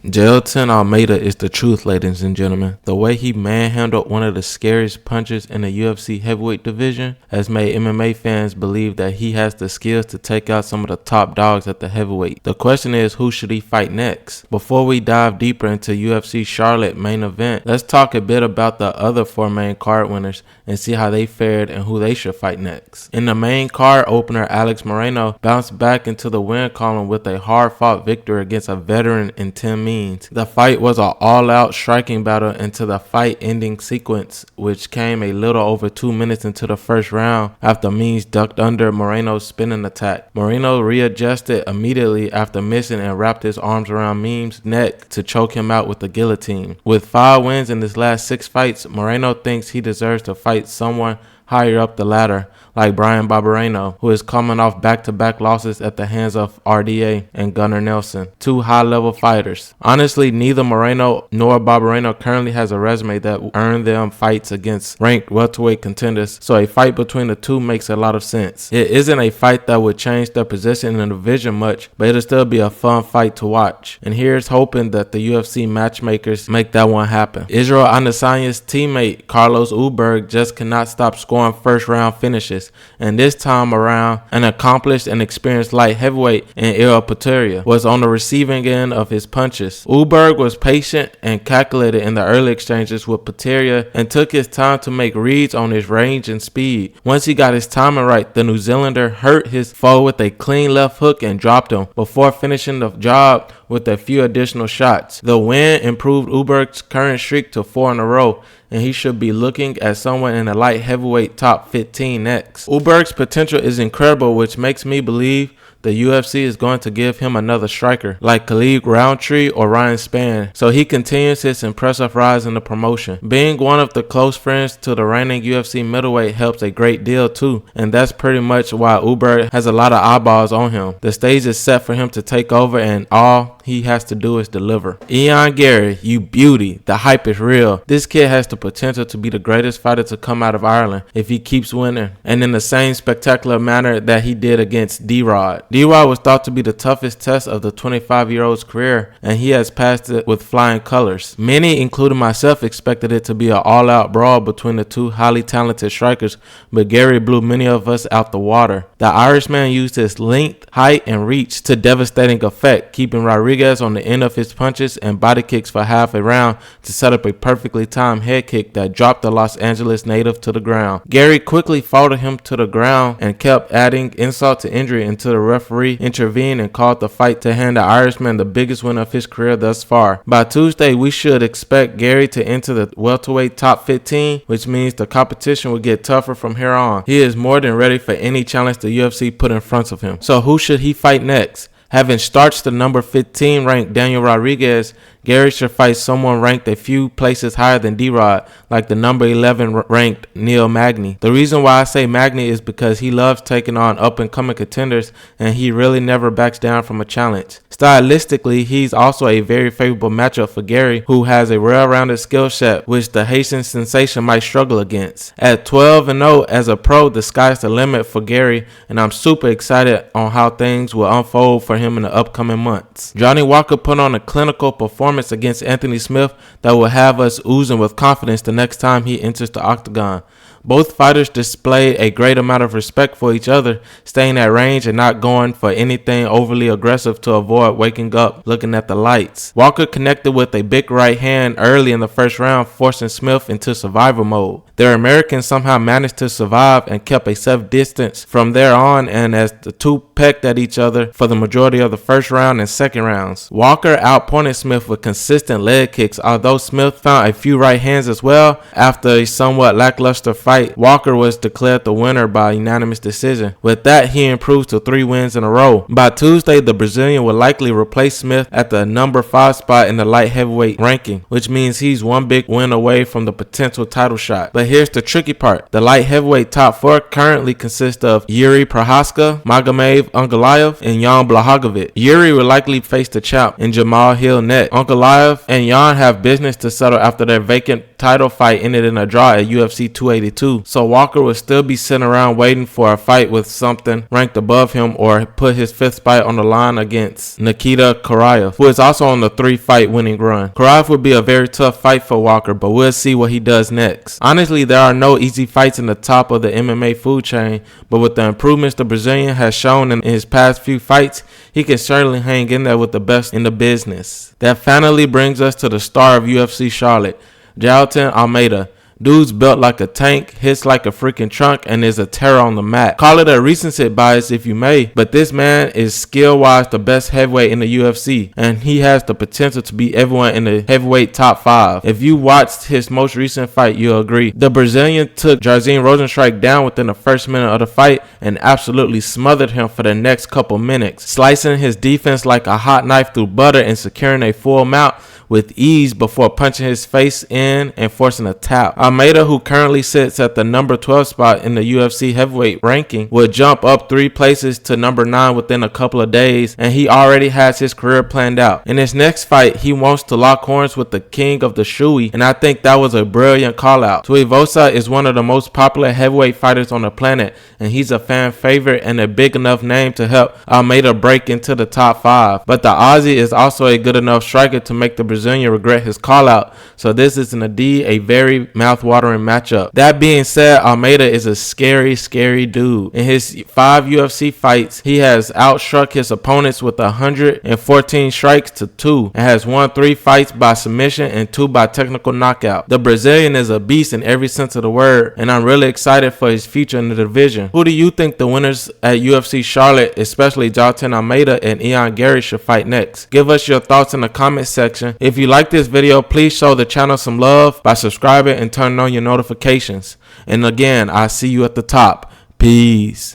Jailton Almeida is the truth, ladies and gentlemen. The way he manhandled one of the scariest punchers in the UFC heavyweight division has made MMA fans believe that he has the skills to take out some of the top dogs at the heavyweight. The question is, who should he fight next? Before we dive deeper into UFC Charlotte main event, let's talk a bit about the other four main card winners and see how they fared and who they should fight next. In the main card opener, Alex Moreno bounced back into the win column with a hard-fought victory against a veteran in Tim Means. The fight was an all-out striking battle into the fight-ending sequence, which came a little over 2 minutes into the first round after Means ducked under Moreno's spinning attack. Moreno readjusted immediately after missing and wrapped his arms around Means' neck to choke him out with the guillotine. With 5 wins in his last 6 fights, Moreno thinks he deserves to fight someone higher up the ladder, like Brian Barberena, who is coming off back-to-back losses at the hands of RDA and Gunnar Nelson, 2 high-level fighters. Honestly, neither Moreno nor Barberena currently has a resume that earned them fights against ranked welterweight contenders, so a fight between the two makes a lot of sense. It isn't a fight that would change their position in the division much, but it'll still be a fun fight to watch. And here's hoping that the UFC matchmakers make that one happen. Israel Adesanya's teammate Carlos Ulberg just cannot stop scoring first-round finishes, and this time around, an accomplished and experienced light heavyweight in Il Pateria was on the receiving end of his punches. Ulberg was patient and calculated in the early exchanges with Pateria and took his time to make reads on his range and speed. Once he got his timing right, the New Zealander hurt his foe with a clean left hook and dropped him before finishing the job with a few additional shots. The win improved Ulberg's current streak to 4 in a row, and he should be looking at someone in the light heavyweight top 15 next. Ulberg's potential is incredible, which makes me believe the UFC is going to give him another striker, like Khalid Roundtree or Ryan Spann, so he continues his impressive rise in the promotion. Being one of the close friends to the reigning UFC middleweight helps a great deal too, and that's pretty much why Ulberg has a lot of eyeballs on him. The stage is set for him to take over, and all he has to do is deliver. Ian Gary, you beauty. The hype is real. This kid has the potential to be the greatest fighter to come out of Ireland if he keeps winning, and in the same spectacular manner that he did against D-Rod. D-Rod was thought to be the toughest test of the 25-year-old's career, and he has passed it with flying colors. Many, including myself, expected it to be an all-out brawl between the two highly talented strikers, but Gary blew many of us out the water. The Irishman used his length, height, and reach to devastating effect, keeping Rodriguez on the end of his punches and body kicks for half a round to set up a perfectly timed head kick that dropped the Los Angeles native to the ground. Gary quickly followed him to the ground and kept adding insult to injury until the referee intervened and called the fight to hand the Irishman the biggest win of his career thus far. By Tuesday, we should expect Gary to enter the welterweight top 15, which means the competition will get tougher from here on. He is more than ready for any challenge the UFC put in front of him. So who should he fight next? Having starched the number 15 ranked Daniel Rodriguez, Gary should fight someone ranked a few places higher than D-Rod, like the number 11 ranked Neil Magny. The reason why I say Magny is because he loves taking on up-and-coming contenders, and he really never backs down from a challenge. Stylistically, he's also a very favorable matchup for Gary, who has a well-rounded skill set, which the Haitian sensation might struggle against. At 12-0 as a pro, the sky's the limit for Gary, and I'm super excited on how things will unfold for him in the upcoming months. Johnny Walker put on a clinical performance against Anthony Smith that will have us oozing with confidence the next time he enters the octagon. Both fighters displayed a great amount of respect for each other, staying at range and not going for anything overly aggressive to avoid waking up looking at the lights. Walker connected with a big right hand early in the first round, forcing Smith into survival mode. Their Americans somehow managed to survive and kept a safe distance from there on, and as the two pecked at each other for the majority of the first round and second rounds. Walker outpointed Smith with consistent leg kicks, although Smith found a few right hands as well. After a somewhat lackluster fight, Walker was declared the winner by unanimous decision. With that, he improves to 3 wins in a row. By Tuesday, the Brazilian will likely replace Smith at the number 5 spot in the light heavyweight ranking, which means he's one big win away from the potential title shot. But here's the tricky part. The light heavyweight top 4 currently consists of Yuri Prohaska, Magomed Ankalaev, and Jan Blachowicz. Yuri will likely face the champ in Jamal Hill next. Ankalaev and Jan have business to settle after their vacant title fight ended in a draw at UFC 282, so Walker will still be sitting around waiting for a fight with something ranked above him or put his 5th fight on the line against Nikita Karaev, who is also on the 3-fight winning run. Karaev would be a very tough fight for Walker, but we'll see what he does next. Honestly, there are no easy fights in the top of the MMA food chain, but with the improvements the Brazilian has shown in his past few fights, he can certainly hang in there with the best in the business. That finally brings us to the star of UFC Charlotte, Jailton Almeida. Dude's built like a tank, hits like a freaking trunk, and is a terror on the mat. Call it a recency bias if you may, but this man is skill-wise the best heavyweight in the UFC, and he has the potential to beat everyone in the heavyweight top 5. If you watched his most recent fight, you'll agree. The Brazilian took Jairzinho Rozenstruik down within the first minute of the fight and absolutely smothered him for the next couple minutes, slicing his defense like a hot knife through butter and securing a full mount with ease before punching his face in and forcing a tap. Almeida, who currently sits at the number 12 spot in the UFC heavyweight ranking, will jump up 3 places to number 9 within a couple of days, and he already has his career planned out. In his next fight, he wants to lock horns with the king of the Shui, and I think that was a brilliant call out. Tuivasa is one of the most popular heavyweight fighters on the planet, and he's a fan favorite and a big enough name to help Almeida break into the top 5. But the Aussie is also a good enough striker to make the Brazilian regret his call out, so this is indeed a very mouth-watering matchup. That being said, Almeida is a scary dude. In his 5 UFC fights, he has outstruck his opponents with 114 strikes to 2 and has won 3 fights by submission and 2 by technical knockout. The Brazilian is a beast in every sense of the word, and I'm really excited for his future in the division. Who do you think the winners at UFC Charlotte, especially Jailton Almeida and Ian Gary, should fight next? Give us your thoughts in the comment section. If you like this video, please show the channel some love by subscribing and turning on your notifications. And again, I'll see you at the top. Peace.